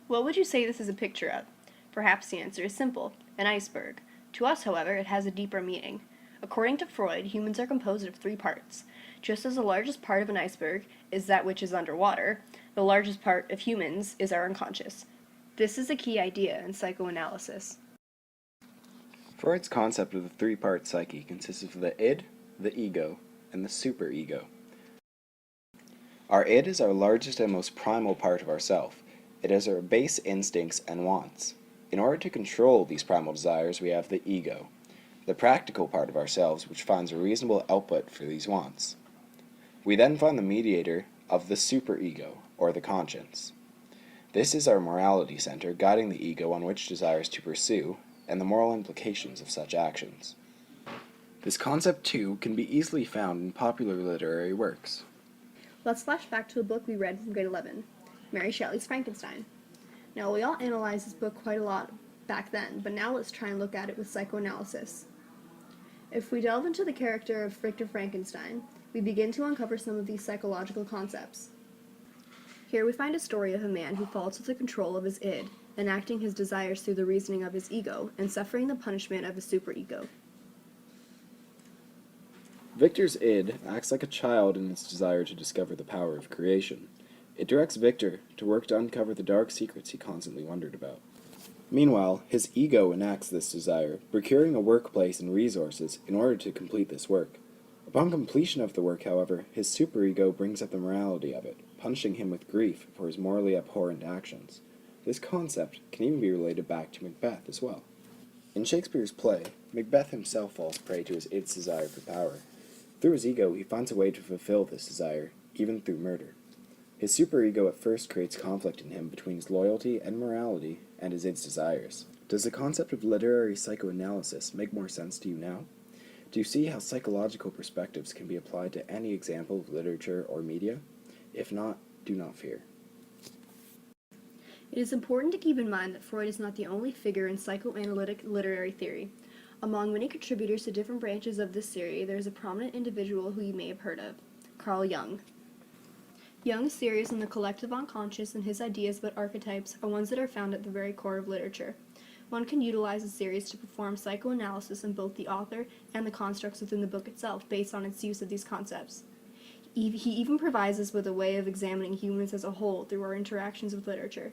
What would you say this is a picture of? Perhaps the answer is simple, an iceberg. To us, however, it has a deeper meaning. According to Freud, humans are composed of three parts. Just as the largest part of an iceberg is that which is underwater, the largest part of humans is our unconscious. This is a key idea in psychoanalysis. Freud's concept of the three-part psyche consists of the id, the ego, and the superego. Our id is our largest and most primal part of ourself. It is our base instincts and wants. In order to control these primal desires, we have the ego, the practical part of ourselves which finds a reasonable output for these wants. We then find the mediator of the superego, or the conscience. This is our morality center, guiding the ego on which desires to pursue, and the moral implications of such actions. This concept, too, can be easily found in popular literary works. Let's flash back to a book we read from grade 11, Mary Shelley's Frankenstein. Now, we all analyzed this book quite a lot back then, but now let's try and look at it with psychoanalysis. If we delve into the character of Victor Frankenstein, we begin to uncover some of these psychological concepts. Here we find a story of a man who falls to the control of his id, enacting his desires through the reasoning of his ego, and suffering the punishment of his superego. Victor's id acts like a child in its desire to discover the power of creation. It directs Victor to work to uncover the dark secrets he constantly wondered about. Meanwhile, his ego enacts this desire, procuring a workplace and resources in order to complete this work. Upon completion of the work, however, his superego brings up the morality of it, punishing him with grief for his morally abhorrent actions. This concept can even be related back to Macbeth as well. In Shakespeare's play, Macbeth himself falls prey to his id's desire for power. Through his ego, he finds a way to fulfill this desire, even through murder. His superego at first creates conflict in him between his loyalty and morality and his id's desires. Does the concept of literary psychoanalysis make more sense to you now? Do you see how psychological perspectives can be applied to any example of literature or media? If not, do not fear. It is important to keep in mind that Freud is not the only figure in psychoanalytic literary theory. Among many contributors to different branches of this theory, there is a prominent individual who you may have heard of, Carl Jung. Jung's theories on the collective unconscious and his ideas about archetypes are ones that are found at the very core of literature. One can utilize the series to perform psychoanalysis in both the author and the constructs within the book itself based on its use of these concepts. He even provides us with a way of examining humans as a whole through our interactions with literature.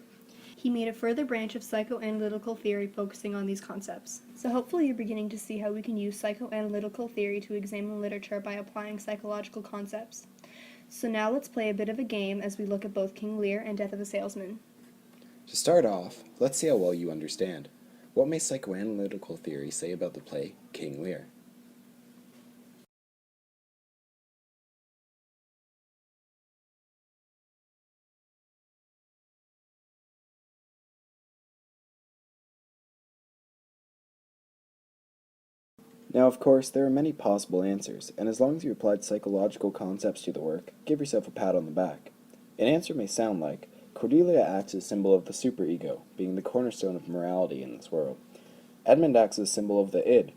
He made a further branch of psychoanalytical theory focusing on these concepts. So hopefully you're beginning to see how we can use psychoanalytical theory to examine literature by applying psychological concepts. So now let's play a bit of a game as we look at both King Lear and Death of a Salesman. To start off, let's see how well you understand. What may psychoanalytical theory say about the play King Lear? Now, of course, there are many possible answers, and as long as you applied psychological concepts to the work, give yourself a pat on the back. An answer may sound like, Cordelia acts as a symbol of the superego, being the cornerstone of morality in this world. Edmund acts as a symbol of the id,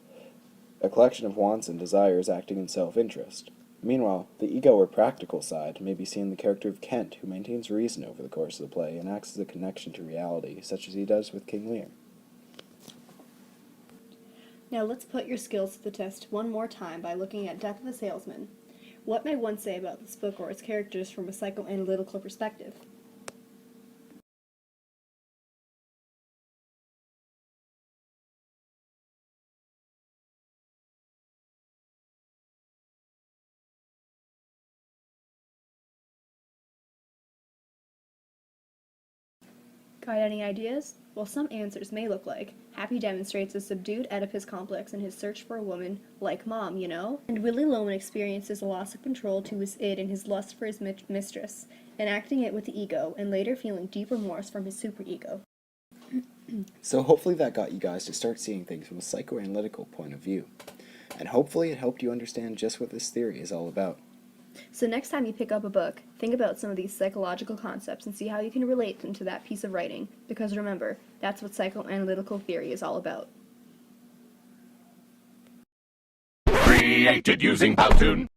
a collection of wants and desires acting in self-interest. Meanwhile, the ego or practical side may be seen in the character of Kent, who maintains reason over the course of the play and acts as a connection to reality, such as he does with King Lear. Now let's put your skills to the test one more time by looking at Death of a Salesman. What may one say about this book or its characters from a psychoanalytical perspective? Got any ideas? Well, some answers may look like Happy demonstrates a subdued Oedipus complex in his search for a woman like Mom, you know? And Willy Loman experiences a loss of control to his id and his lust for his mistress, enacting it with the ego, and later feeling deep remorse from his superego. So hopefully that got you guys to start seeing things from a psychoanalytical point of view. And hopefully it helped you understand just what this theory is all about. So next time you pick up a book, think about some of these psychological concepts and see how you can relate them to that piece of writing, because remember, that's what psychoanalytical theory is all about. Created using Powtoon.